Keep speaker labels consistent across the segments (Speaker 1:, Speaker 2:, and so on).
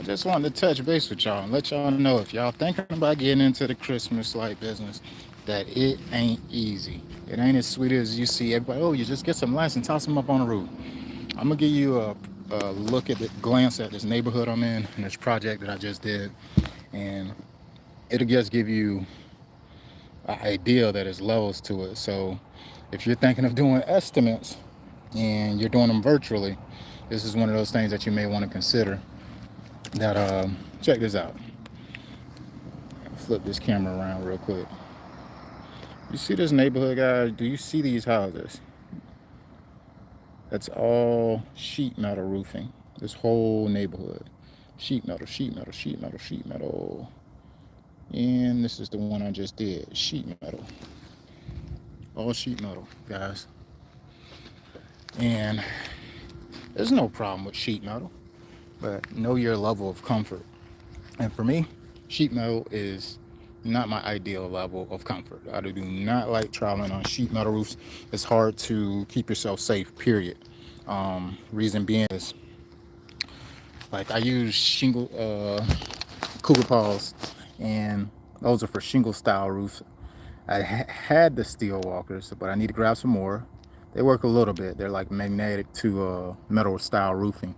Speaker 1: just wanted to touch base with y'all and let y'all know if y'all thinking about getting into the Christmas light business, that it ain't easy. It ain't as sweet as you see everybody. Oh, you just get some lights and toss them up on the roof. I'm gonna give you a look at the glance at this neighborhood I'm in and this project that I just did, and it'll just give you an idea that there's levels to it. So if you're thinking of doing estimates and you're doing them virtually, this is one of those things that you may want to consider. That check this out. Flip this camera around real quick. You see this neighborhood, guys? Do you see these houses? That's all sheet metal roofing. This whole neighborhood. Sheet metal, sheet metal, sheet metal, sheet metal. And this is the one I just did. Sheet metal. All sheet metal, guys. And there's no problem with sheet metal, but know your level of comfort. And for me, sheet metal is not my ideal level of comfort. I do not like traveling on sheet metal roofs. It's hard to keep yourself safe, period. Reason being is, like, I use shingle cougar paws, and those are for shingle style roofs. I had the steel walkers, but I need to grab some more. They work a little bit. They're like magnetic to metal style roofing,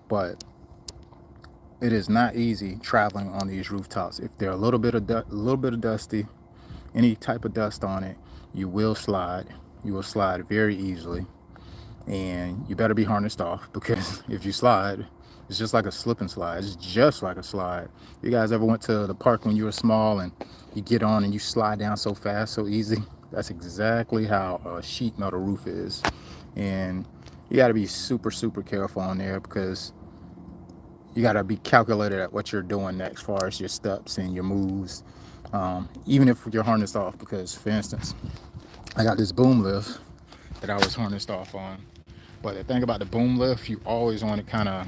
Speaker 1: but it is not easy traveling on these rooftops. If they're a little bit of dusty, any type of dust on it, you will slide. You will slide very easily, and you better be harnessed off, because if you slide, it's just like a slip and slide. It's just like a slide. You guys ever went to the park when you were small and you get on and you slide down so fast, so easy? That's exactly how a sheet metal roof is, and you got to be super, super careful on there, because you got to be calculated at what you're doing next, as far as your steps and your moves, even if you're harnessed off. Because, for instance, I got this boom lift that I was harnessed off on. But the thing about the boom lift, you always want it kind of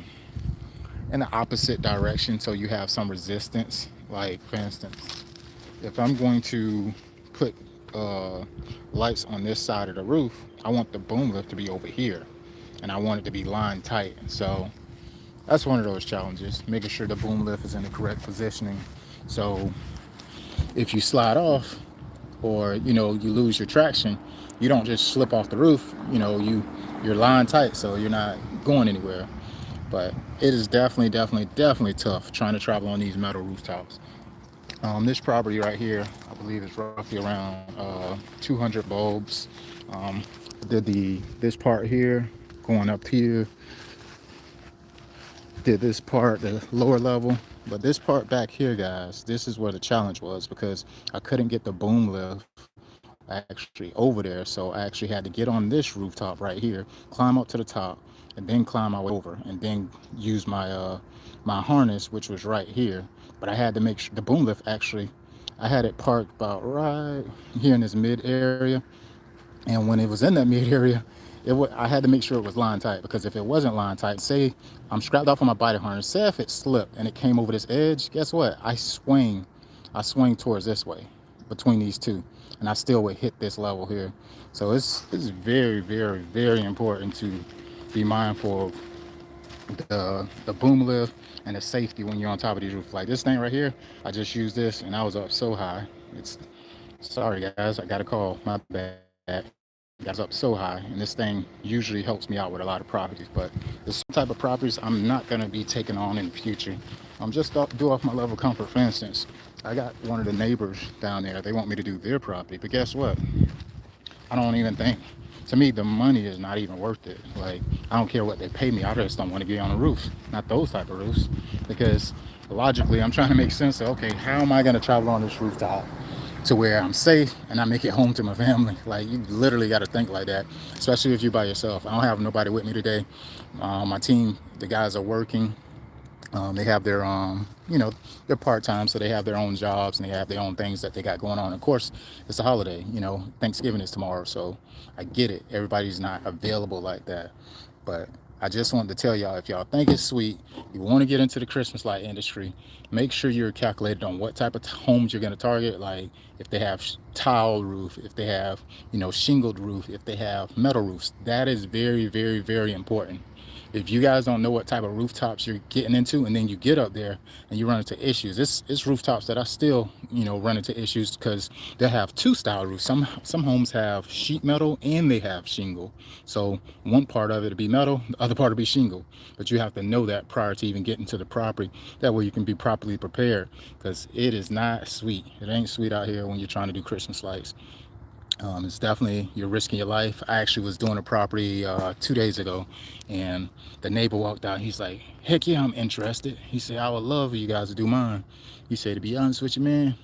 Speaker 1: in the opposite direction, so you have some resistance. Like, for instance, if I'm going to put lights on this side of the roof, I want the boom lift to be over here, and I want it to be lined tight. So that's one of those challenges, making sure the boom lift is in the correct positioning. So if you slide off, or you lose your traction, you don't just slip off the roof. You're lying tight, so you're not going anywhere. But it is definitely, definitely, definitely tough trying to travel on these metal rooftops. This property right here, I believe, is roughly around 200 bulbs. Did this part here, going up here, did this part, the lower level. But this part back here, guys, this is where the challenge was, because I couldn't get the boom lift actually over there. So I actually had to get on this rooftop right here, climb up to the top, and then climb my way over, and then use my harness, which was right here. But I had to make sure the boom lift, actually, I had it parked about right here in this mid area. And when it was in that mid area, I had to make sure it was line tight, because if it wasn't line tight, say I'm strapped off on my body harness, say if it slipped and it came over this edge, guess what? I swing towards this way, between these two, and I still would hit this level here. So it's very, very, very important to be mindful of the boom lift and the safety when you're on top of these roofs. Like this thing right here, I just used this and I was up so high. It's Sorry guys, I got a call. My bad. Got up so high, and this thing usually helps me out with a lot of properties, but there's some type of properties I'm not going to be taking on in the future. I'm just do off my level of comfort. For instance, I got one of the neighbors down there. They want me to do their property, but guess what? I don't even think. To me, the money is not even worth it. Like, I don't care what they pay me. I just don't want to get on the roofs. Not those type of roofs, because logically, I'm trying to make sense of, okay, how am I going to travel on this rooftop to where I'm safe and I make it home to my family? Like, you literally got to think like that, especially if you're by yourself. I don't have nobody with me today. My team, the guys are working. They have they're part-time, so they have their own jobs and they have their own things that they got going on. Of course, it's a holiday, Thanksgiving is tomorrow, so I get it. Everybody's not available like that. But I just wanted to tell y'all, if y'all think it's sweet, you want to get into the Christmas light industry, make sure you're calculated on what type of homes you're going to target. Like, if they have tile roof, if they have, shingled roof, if they have metal roofs. That is very, very, very important, if you guys don't know what type of rooftops you're getting into, and then you get up there and you run into issues, it's rooftops that I still, run into issues because they have two style roofs. Some homes have sheet metal and they have shingle. So one part of it will be metal, the other part will be shingle. But you have to know that prior to even getting to the property. That way you can be properly prepared, because it is not sweet. It ain't sweet out here when you're trying to do Christmas lights. It's definitely, you're risking your life. I actually was doing a property 2 days ago, and the neighbor walked out. He's like, heck yeah, I'm interested. He said, I would love for you guys to do mine. He said, to be honest with you, man,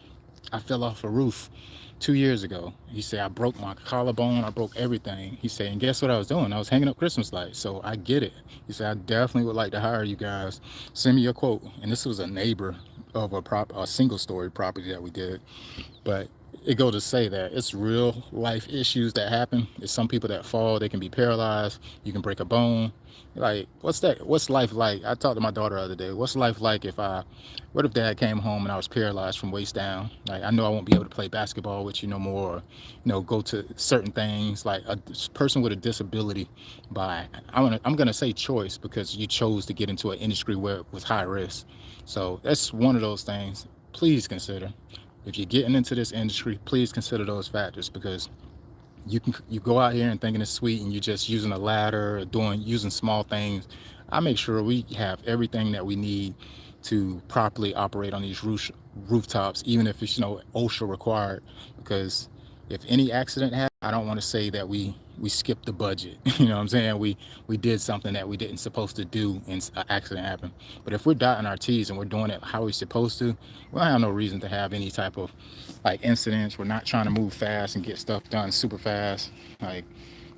Speaker 1: I fell off a roof 2 years ago. He said, I broke my collarbone, I broke everything. He said, and guess what I was doing? I was hanging up Christmas lights. So I get it. He said, I definitely would like to hire you guys. Send me your quote. And this was a neighbor of a single story property that we did. But it go to say that it's real life issues that happen. It's some people that fall, they can be paralyzed, you can break a bone. Like, what's life like? I talked to my daughter the other day. What's life like what if dad came home and I was paralyzed from waist down? Like, I know I won't be able to play basketball with you no more, or, go to certain things. Like, a person with a disability, I'm gonna say choice, because you chose to get into an industry where it was high risk. So that's one of those things. Please consider, if you're getting into this industry, please consider those factors, because you go out here and thinking it's sweet and you're just using a ladder or using small things. I make sure we have everything that we need to properly operate on these rooftops, even if it's OSHA required, because if any accident happens, I don't want to say that we skipped the budget. You know what I'm saying? We did something that we didn't supposed to do and an accident happened. But if we're dotting our T's and we're doing it how we're supposed to, we don't have no reason to have any type of like incidents. We're not trying to move fast and get stuff done super fast. Like,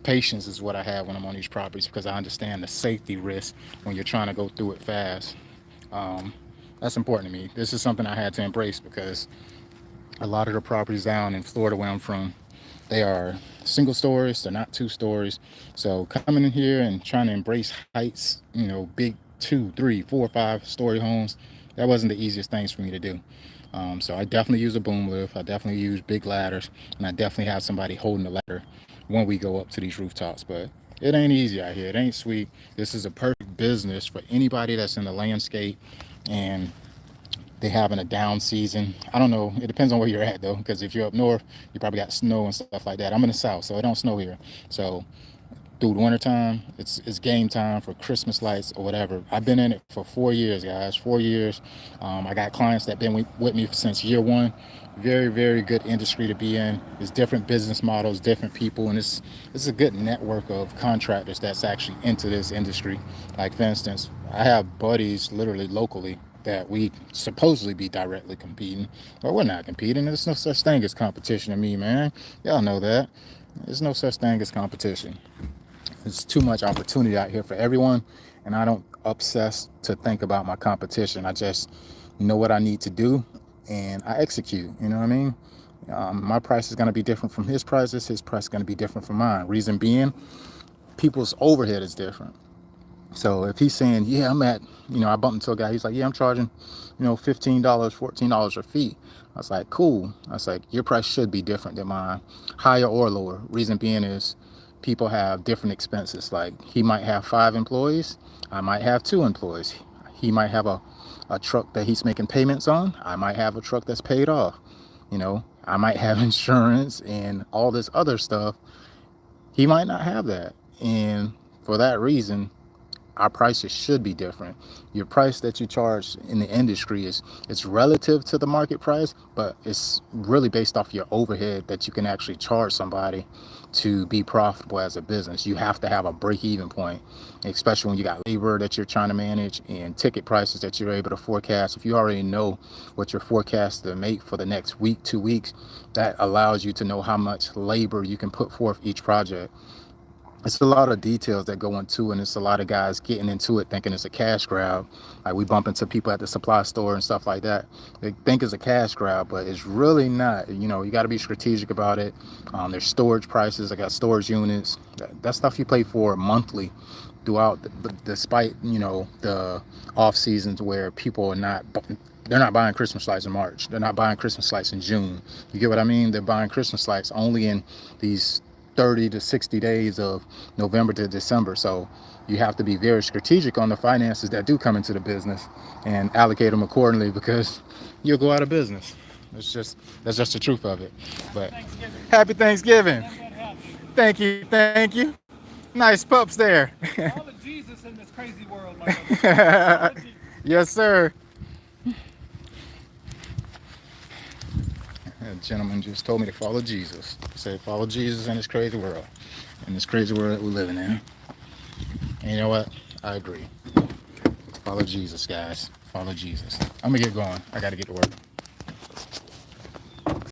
Speaker 1: patience is what I have when I'm on these properties, because I understand the safety risk when you're trying to go through it fast. Um, that's important to me. This is something I had to embrace, because a lot of the properties down in Florida where I'm from, they are single stories, they're not two stories. So coming in here and trying to embrace heights, big 2, 3, 4, 5 story homes, that wasn't the easiest things for me to do. So I definitely use a boom lift, I definitely use big ladders, and I definitely have somebody holding the ladder when we go up to these rooftops. But it ain't easy out here, it ain't sweet. This is a perfect business for anybody that's in the landscape and they having a down season. I don't know. It depends on where you're at though, because if you're up north, you probably got snow and stuff like that. I'm in the south, so it don't snow here. So through the winter time, it's game time for Christmas lights or whatever. I've been in it for 4 years, guys. 4 years. I got clients that been with me since year one. Very, very good industry to be in. It's different business models, different people, and it's a good network of contractors that's actually into this industry. Like, for instance, I have buddies literally locally that we supposedly be directly competing, but we're not competing. There's no such thing as competition to me, man. Y'all know that. There's no such thing as competition. There's too much opportunity out here for everyone, and I don't obsess to think about my competition. I just know what I need to do, and I execute. You know what I mean? My price is going to be different from his prices. His price is going to be different from mine. Reason being, people's overhead is different. So if he's saying, yeah, I bumped into a guy, he's like, yeah, I'm charging, $15, $14 a fee. I was like, cool. I was like, your price should be different than mine, higher or lower. Reason being is people have different expenses. Like, he might have 5 employees. I might have 2 employees. He might have a truck that he's making payments on. I might have a truck that's paid off. I might have insurance and all this other stuff. He might not have that. And for that reason, our prices should be different. Your price that you charge in the industry it's relative to the market price, but it's really based off your overhead that you can actually charge somebody to be profitable as a business. You have to have a break-even point, especially when you got labor that you're trying to manage and ticket prices that you're able to forecast. If you already know what your forecast to make for the next week, 2 weeks, that allows you to know how much labor you can put forth each project. It's a lot of details that go into it, and it's a lot of guys getting into it thinking it's a cash grab. Like, we bump into people at the supply store and stuff like that. They think it's a cash grab, but it's really not. You got to be strategic about it. There's storage prices. I got storage units. That stuff you pay for monthly throughout, despite, the off seasons where people they're not buying Christmas lights in March. They're not buying Christmas lights in June. You get what I mean? They're buying Christmas lights only in these 30 to 60 days of November to December. So, you have to be very strategic on the finances that do come into the business and allocate them accordingly, because you'll go out of business. That's just the truth of it. But happy Thanksgiving. Thank you. Nice pups there.
Speaker 2: All the Jesus in this crazy world, my brother.
Speaker 1: Yes, sir. A gentleman just told me to follow Jesus. He said, follow Jesus in this crazy world. In this crazy world that we're living in. And you know what? I agree. Follow Jesus, guys. Follow Jesus. I'm going to get going. I got to get to work.